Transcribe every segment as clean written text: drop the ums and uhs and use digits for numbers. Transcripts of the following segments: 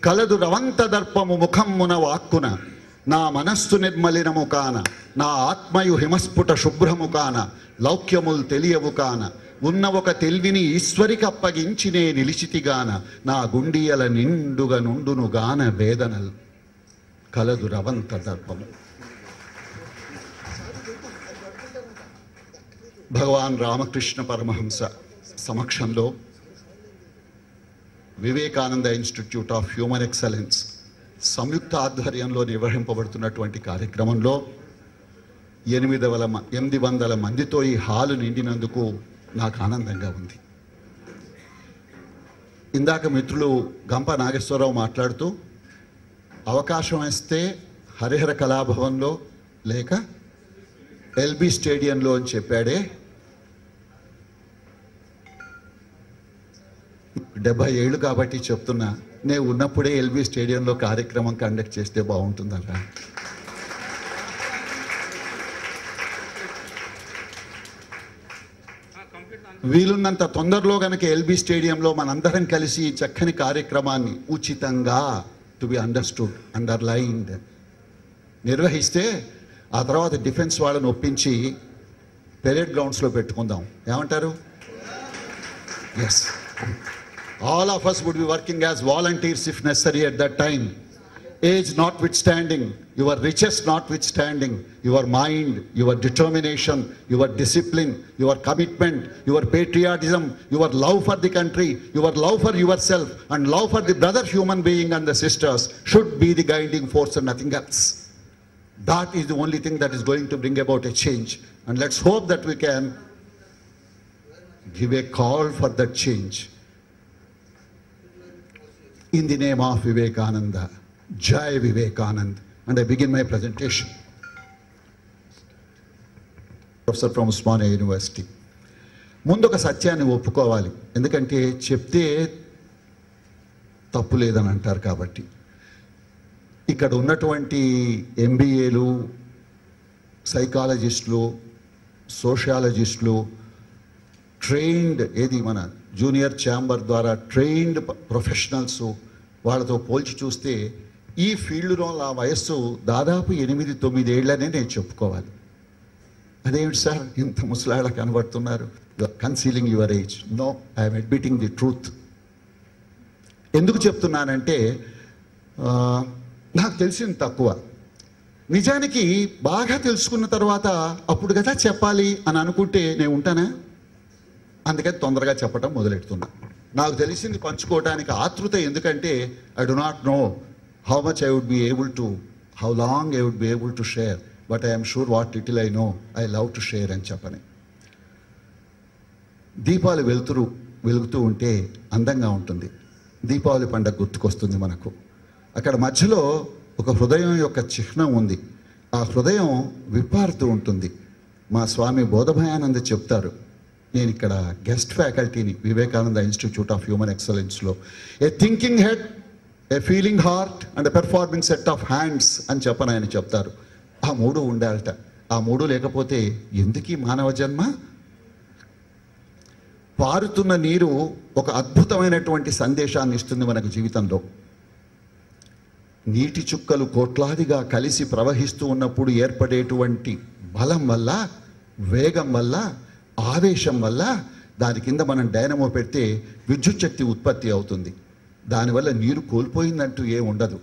కలదు రవంత దర్పము ముఖమ్మున వాక్కున నా మనస్సు నిర్మలినము కాన నా ఆత్మయు హిమస్ఫుట శుభ్రము కాన లౌక్యములు తెలియవు కాన ఉన్న ఒక తెలివిని ఈశ్వరికి అప్పగించినే నిలిచితిగాన నా గుండియల నిండుగా నుండును గాన వేదనలు కలదు రవంత దర్పము. భగవాన్ రామకృష్ణ పరమహంస సమక్షంలో Vivekananda institute of human excellence సంయుక్త ఆధ్వర్యంలో నిర్వహింపబడుతున్నటువంటి కార్యక్రమంలో 800 మందితో ఈ హాలు నిండినందుకు నాకు ఆనందంగా ఉంది. ఇందాక మిత్రులు గంప నాగేశ్వరరావు మాట్లాడుతూ అవకాశం ఇస్తే హరిహర కళాభవన్లో లేక ఎల్బీ స్టేడియంలో అని చెప్పాడే. 70 ఏళ్ళు కాబట్టి చెప్తున్నా, నేను ఉన్నప్పుడే ఎల్బీ స్టేడియంలో కార్యక్రమం కండక్ట్ చేస్తే బాగుంటుందరా. వీలున్నంత తొందరలో కనుక ఎల్బీ స్టేడియంలో మనందరం కలిసి చక్కని కార్యక్రమాన్ని ఉచితంగా టు బి అండర్స్టూడ్ అండర్లైన్డ్ నిర్వహిస్తే ఆ తర్వాత డిఫెన్స్ వాళ్ళని ఒప్పించి పెరేడ్ గ్రౌండ్స్లో పెట్టుకుందాం. ఏమంటారు? Yes, all of us would be working as volunteers if necessary at that time. Age notwithstanding, your riches notwithstanding, your mind, your determination, your discipline, your commitment, your patriotism, your love for the country, your love for yourself and love for the brother human being and the sisters should be the guiding force and nothing else. That is the only thing that is going to bring about a change, and let's hope that we can give a call for that change. In the name of Vivekananda, Jai Vivekanand, and I begin my presentation. Professor from Osmania University. ముందు ఒక సత్యాన్ని ఒప్పుకోవాలి, ఎందుకంటే చెప్తే తప్పు లేదని అంటారు కాబట్టి. ఇక్కడ ఉన్నటువంటి ఎంబీఏలు, సైకాలజిస్టులు, సోషియాలజిస్టులు, ట్రైన్డ్ ఏది మన జూనియర్ ఛాంబర్ ద్వారా ట్రైన్డ్ ప్రొఫెషనల్స్, వాళ్ళతో పోల్చి చూస్తే ఈ ఫీల్డ్లో నా వయస్సు దాదాపు 8-9 ఏళ్ళనే నేను చెప్పుకోవాలి. అదేమిటి సార్ ఇంత ముసలాళ్ళ కనబడుతున్నారు? Concealing your age. No, I'm admitting the truth. ఎందుకు చెప్తున్నానంటే నాకు తెలిసింది తక్కువ. నిజానికి బాగా తెలుసుకున్న తర్వాత అప్పుడు కదా చెప్పాలి అని అనుకుంటే నేను ఉంటానా? అందుకని తొందరగా చెప్పడం మొదలెడుతున్నా. నాకు తెలిసింది పంచుకోవడానికి ఆతృత, ఎందుకంటే I do not know how much I would be able to, how long I would be able to share, but I'm sure what little I know I love to share అని చెప్పని. దీపాలు వెలుగుతూ ఉంటే అందంగా ఉంటుంది. దీపావళి పండుగ గుర్తుకొస్తుంది మనకు. అక్కడ మధ్యలో ఒక హృదయం యొక్క చిహ్నం ఉంది. ఆ హృదయం విప్పారుతూ ఉంటుంది. మా స్వామి బోధభయానంద చెప్తారు, నేను ఇక్కడ గెస్ట్ ఫ్యాకల్టీని వివేకానంద ఇన్స్టిట్యూట్ ఆఫ్ హ్యూమన్ ఎక్సలెన్స్లో. A thinking head, a feeling heart and a performing set of hands అని చెప్పని ఆయన చెప్తారు. ఆ 3 ఉండాలట. ఆ 3 లేకపోతే ఎందుకీ మానవ జన్మ? పారుతున్న నీరు ఒక అద్భుతమైనటువంటి సందేశాన్ని ఇస్తుంది మనకు జీవితంలో. నీటి చుక్కలు కోట్లాదిగా కలిసి ప్రవహిస్తూ ఉన్నప్పుడు ఏర్పడేటువంటి బలం వల్ల, వేగం వల్ల, ఆవేశం వల్ల దాని కింద మనం డైనమో పెడితే విద్యుత్ శక్తి ఉత్పత్తి అవుతుంది. దానివల్ల నీరు కోల్పోయిందంటూ ఉండదు.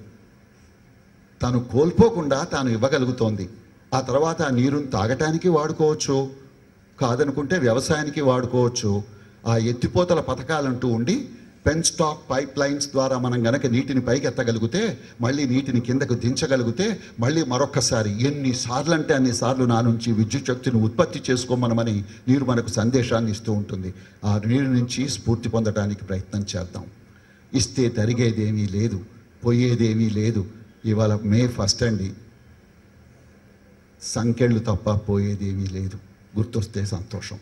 తాను కోల్పోకుండా తాను ఇవ్వగలుగుతోంది. ఆ తర్వాత ఆ నీరుని తాగటానికి వాడుకోవచ్చు, కాదనుకుంటే వ్యవసాయానికి వాడుకోవచ్చు. ఆ ఎత్తిపోతల పథకాలంటూ ఉండి పెన్ స్టాక్ పైప్ లైన్స్ ద్వారా మనం గనక నీటిని పైకి ఎత్తగలిగితే, మళ్ళీ నీటిని కిందకు దించగలిగితే, మళ్ళీ మరొక్కసారి ఎన్నిసార్లు అంటే అన్నిసార్లు నా నుంచి విద్యుత్ శక్తిని ఉత్పత్తి చేసుకోమనమని నీరు మనకు సందేశాన్ని ఇస్తూ ఉంటుంది. ఆ నీరు నుంచి స్ఫూర్తి పొందడానికి ప్రయత్నం చేద్దాం. ఇస్తే తరిగేదేమీ లేదు, పోయేదేమీ లేదు. ఇవాళ మే 1 అండి. సంఖ్యలు తప్ప పోయేదేమీ లేదు. గుర్తొస్తే సంతోషం.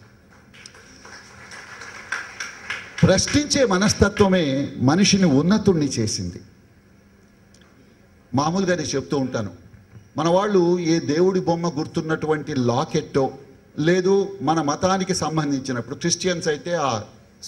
ప్రశ్నించే మనస్తత్వమే మనిషిని ఉన్నతుణ్ణి చేసింది. మామూలుగా నేను చెప్తూ ఉంటాను, మన వాళ్ళు ఏ దేవుడి బొమ్మ గుర్తున్నటువంటి లాకెట్టో, లేదు మన మతానికి సంబంధించినప్పుడు క్రిస్టియన్స్ అయితే ఆ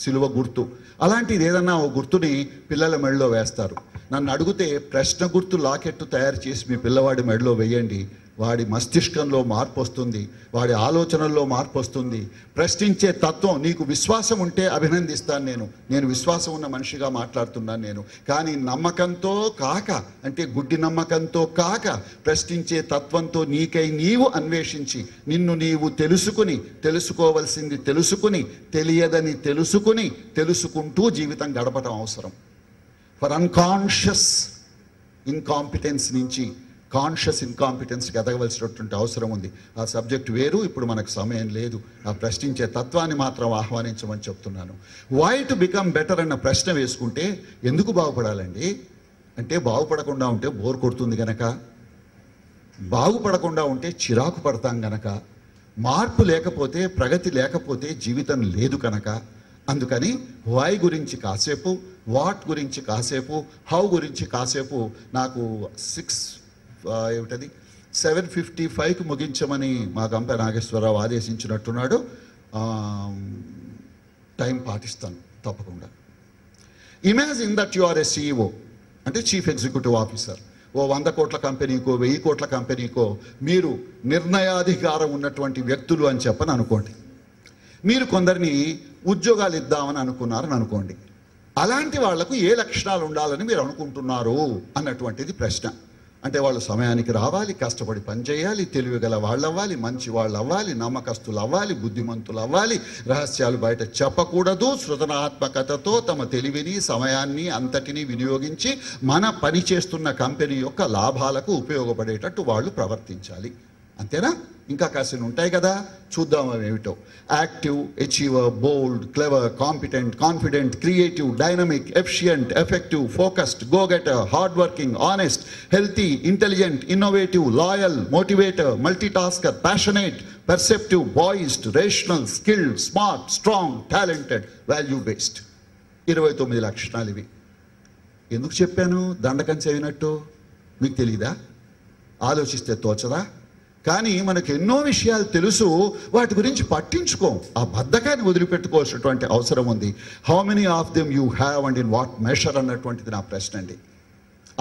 సిలువ గుర్తు, అలాంటిది ఏదన్నా ఓ గుర్తుని పిల్లల మెడలో వేస్తారు. నన్ను అడిగితే ప్రశ్న గుర్తు లాకెట్టు తయారు చేసి మీ పిల్లవాడి మెడలో వేయండి, వాడి మస్తిష్కంలో మార్పు వస్తుంది, వాడి ఆలోచనల్లో మార్పు వస్తుంది. ప్రశ్నించే తత్వం, నీకు విశ్వాసం ఉంటే అభినందిస్తాను, నేను విశ్వాసం ఉన్న మనిషిగా మాట్లాడుతున్నాను నేను. కానీ నమ్మకంతో కాక, అంటే గుడ్డి నమ్మకంతో కాక, ప్రశ్నించే తత్వంతో నీకై నీవు అన్వేషించి, నిన్ను నీవు తెలుసుకుని, తెలుసుకోవలసింది తెలుసుకుని, తెలియదని తెలుసుకుని, తెలుసుకుంటూ జీవితం గడపడం అవసరం. ఫర్ అన్కాన్షియస్ ఇన్కాంపిటెన్స్ నుంచి కాన్షియస్ ఇన్కాంపిటెన్స్కి ఎదగవలసినటువంటి అవసరం ఉంది. ఆ సబ్జెక్ట్ వేరు, ఇప్పుడు మనకు సమయం లేదు. ఆ ప్రశ్నించే తత్వాన్ని మాత్రం ఆహ్వానించమని చెప్తున్నాను. వై టు బికమ్ బెటర్ అన్న ప్రశ్న వేసుకుంటే, ఎందుకు బాగుపడాలండి అంటే, బాగుపడకుండా ఉంటే బోర్ కొడుతుంది గనక, బాగుపడకుండా ఉంటే చిరాకు పడతాం గనక, మార్పు లేకపోతే, ప్రగతి లేకపోతే జీవితం లేదు కనుక. అందుకని వై గురించి కాసేపు, వాట్ గురించి కాసేపు, హౌ గురించి కాసేపు, నాకు 7:55కి ముగించమని మా గంప నాగేశ్వరరావు ఆదేశించినట్టున్నాడు. టైం పాటిస్తాను తప్పకుండా. Imagine that you are a CEO, అంటే చీఫ్ ఎగ్జిక్యూటివ్ ఆఫీసర్. ఓ 100 కోట్ల కంపెనీకో 1000 కోట్ల కంపెనీకో మీరు నిర్ణయాధికారం ఉన్నటువంటి వ్యక్తులు అని చెప్పని అనుకోండి. మీరు కొందరిని ఉద్యోగాలు ఇద్దామని అనుకున్నారని అనుకోండి. అలాంటి వాళ్లకు ఏ లక్షణాలు ఉండాలని మీరు అనుకుంటున్నారు అన్నటువంటిది ప్రశ్న. అంటే వాళ్ళు సమయానికి రావాలి, కష్టపడి పనిచేయాలి, తెలివిగల వాళ్ళు అవ్వాలి, మంచి వాళ్ళు అవ్వాలి, నమ్మకస్తులు అవ్వాలి, బుద్ధిమంతులు అవ్వాలి, రహస్యాలు బయట చెప్పకూడదు, సృజనాత్మకతతో తమ తెలివిని సమయాన్ని అంతటినీ వినియోగించి మన పని చేస్తున్న కంపెనీ యొక్క లాభాలకు ఉపయోగపడేటట్టు వాళ్ళు ప్రవర్తించాలి. అంతేనా? ఇంకా కాసిన ఉంటాయి కదా, చూద్దాం అవి ఏమిటో. Active, achiever, bold, clever, competent, confident, creative, dynamic, efficient, effective, focused, go getter, hard working, honest, healthy, intelligent, innovative, loyal, motivator, multitasker, passionate, perceptive, poised, rational, skilled, smart, strong, talented, value based. 29 లక్షణాలు ఇవి. ఎందుకు చెప్పాను దండకం చదివినట్టు? మీకు తెలీదా? ఆలోచిస్తే తోచదా? కానీ మనకు ఎన్నో విషయాలు తెలుసు, వాటి గురించి పట్టించుకోం. ఆ బద్ధకాన్ని వదిలిపెట్టుకోవాల్సినటువంటి అవసరం ఉంది. How many of them you have and in what measure అన్నటువంటిది నా ప్రశ్న అండి.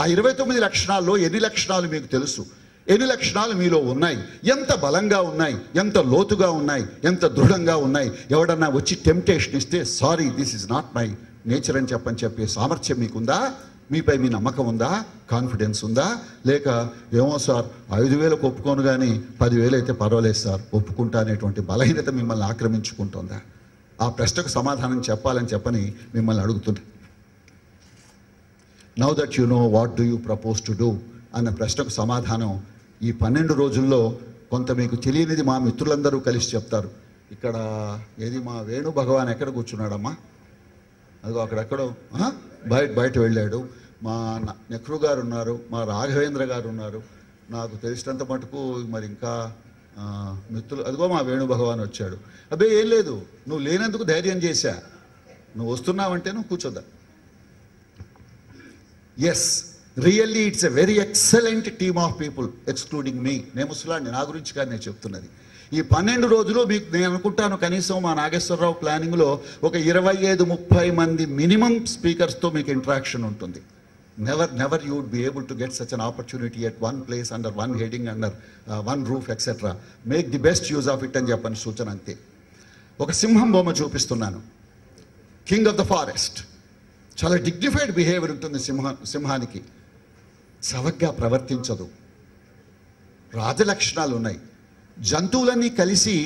ఆ 29 లక్షణాల్లో ఎన్ని లక్షణాలు మీకు తెలుసు? ఎన్ని లక్షణాలు మీలో ఉన్నాయి? ఎంత బలంగా ఉన్నాయి? ఎంత లోతుగా ఉన్నాయి? ఎంత దృఢంగా ఉన్నాయి? ఎవడన్నా వచ్చి టెంప్టేషన్ ఇస్తే sorry this is not my nature అని చెప్పే సామర్థ్యం మీకుందా? మీపై మీ నమ్మకం ఉందా? కాన్ఫిడెన్స్ ఉందా? లేక ఏమో సార్ 5,000కు ఒప్పుకోను కానీ 10,000 అయితే పర్వాలేదు సార్ ఒప్పుకుంటా అనేటువంటి బలహీనత మిమ్మల్ని ఆక్రమించుకుంటుందా? ఆ ప్రశ్నకు సమాధానం చెప్పని మిమ్మల్ని అడుగుతున్నా. Now that you know what do you propose to do అన్న ప్రశ్నకు సమాధానం ఈ 12 రోజుల్లో కొంత మీకు తెలియనిది మా మిత్రులందరూ కలిసి చెప్తారు. ఇక్కడ ఏది మా వేణు భగవాన్ ఎక్కడ కూర్చున్నాడమ్మా? అదిగో అక్కడెక్కడో బయట వెళ్ళాడు. మా నెహ్రూ గారు ఉన్నారు, మా రాఘవేంద్ర గారు ఉన్నారు. నాకు తెలిసినంత మటుకు మరి ఇంకా మిత్రులు, అదిగో మా వేణు భగవాన్ వచ్చాడు. అబ్బే ఏం లేదు, నువ్వు లేనందుకు ధైర్యం చేశా, నువ్వు వస్తున్నావంటే నువ్వు కూర్చోద్దా. Yes, really it's a very excellent team of people excluding me. నేను ముసలాండి, నా గురించి కానీ నేను చెప్తున్నది. ఈ 12 రోజులు మీకు నేను అనుకుంటాను కనీసం మా నాగేశ్వరరావు ప్లానింగ్లో ఒక 25-30 మంది మినిమం స్పీకర్స్తో మీకు ఇంటరాక్షన్ ఉంటుంది. Never you would be able to get such an opportunity at one place, under one heading, under one roof etcetera. Make the best use of it అని చెప్పని సూచన అంతే. ఒక సింహం బొమ్మ చూపిస్తున్నాను, కింగ్ ఆఫ్ ద ఫారెస్ట్. చాలా డిగ్నిఫైడ్ బిహేవియర్ ఉంటుంది సింహానికి. చవకగా ప్రవర్తించదు, రాజలక్షణాలు ఉన్నాయి. జంతువులన్నీ కలిసి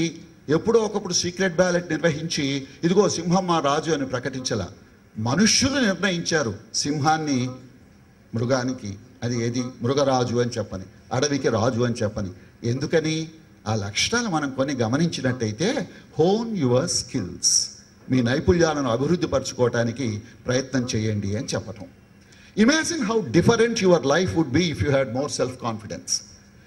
ఎప్పుడో ఒకప్పుడు సీక్రెట్ బ్యాలెట్ నిర్వహించి ఇదిగో సింహం మా రాజు అని ప్రకటించలా. మనుష్యులు నిర్ణయించారు సింహాన్ని మృగానికి, అది ఏది మృగరాజు అని చెప్పని, అడవికి రాజు అని చెప్పని. ఎందుకని? ఆ లక్షణాలు మనం కొన్ని గమనించినట్టయితే హోన్ యువర్ స్కిల్స్, మీ నైపుణ్యాలను అభివృద్ధి పరచుకోవటానికి ప్రయత్నం చేయండి అని చెప్పటం. Imagine how different your life would be if you had more self confidence.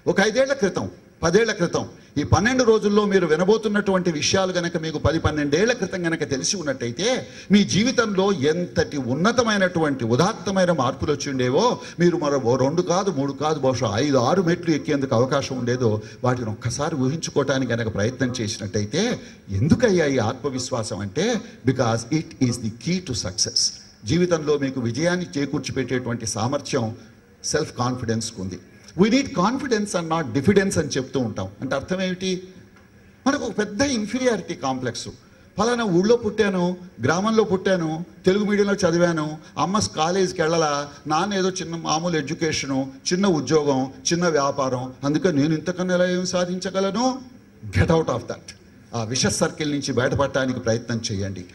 ఒక 5 ఏళ్ల క్రితం, 10 ఏళ్ల క్రితం, ఈ 12 రోజుల్లో మీరు వినబోతున్నటువంటి విషయాలు కనుక మీకు 10-12 ఏళ్ల క్రితం కనుక తెలిసి ఉన్నట్టయితే మీ జీవితంలో ఎంతటి ఉన్నతమైనటువంటి ఉదాత్తమైన మార్పులు వచ్చి ఉండేవో, మీరు మరో 2 కాదు 3 కాదు బహుశా 5-6 మెట్లు ఎక్కేందుకు అవకాశం ఉండేదో వాటిని ఒక్కసారి ఊహించుకోవటానికి కనుక ప్రయత్నం చేసినట్టయితే. ఎందుకయ్యా ఈ ఆత్మవిశ్వాసం అంటే, because it is the key to success. జీవితంలో మీకు విజయాన్ని చేకూర్చిపెట్టేటువంటి సామర్థ్యం సెల్ఫ్ కాన్ఫిడెన్స్కి ఉంది. We need confidence and not diffidence అని చెప్తూ ఉంటాం. అంటే అర్థం ఏమిటి? మనకు ఒక పెద్ద ఇన్ఫీరియారిటీ కాంప్లెక్స్. ఫలానా ఊళ్ళో పుట్టాను, గ్రామంలో పుట్టాను, తెలుగు మీడియంలో చదివాను, అమ్మ కాలేజీకి వెళ్ళాలా, నాన్న ఏదో చిన్న మామూలు ఎడ్యుకేషను, చిన్న ఉద్యోగం, చిన్న వ్యాపారం, అందుకే నేను ఇంతకన్నా ఎలా ఏం సాధించగలను? Get out of that. ఆ విష సర్కిల్ నుంచి బయటపడటానికి ప్రయత్నం చేయండి.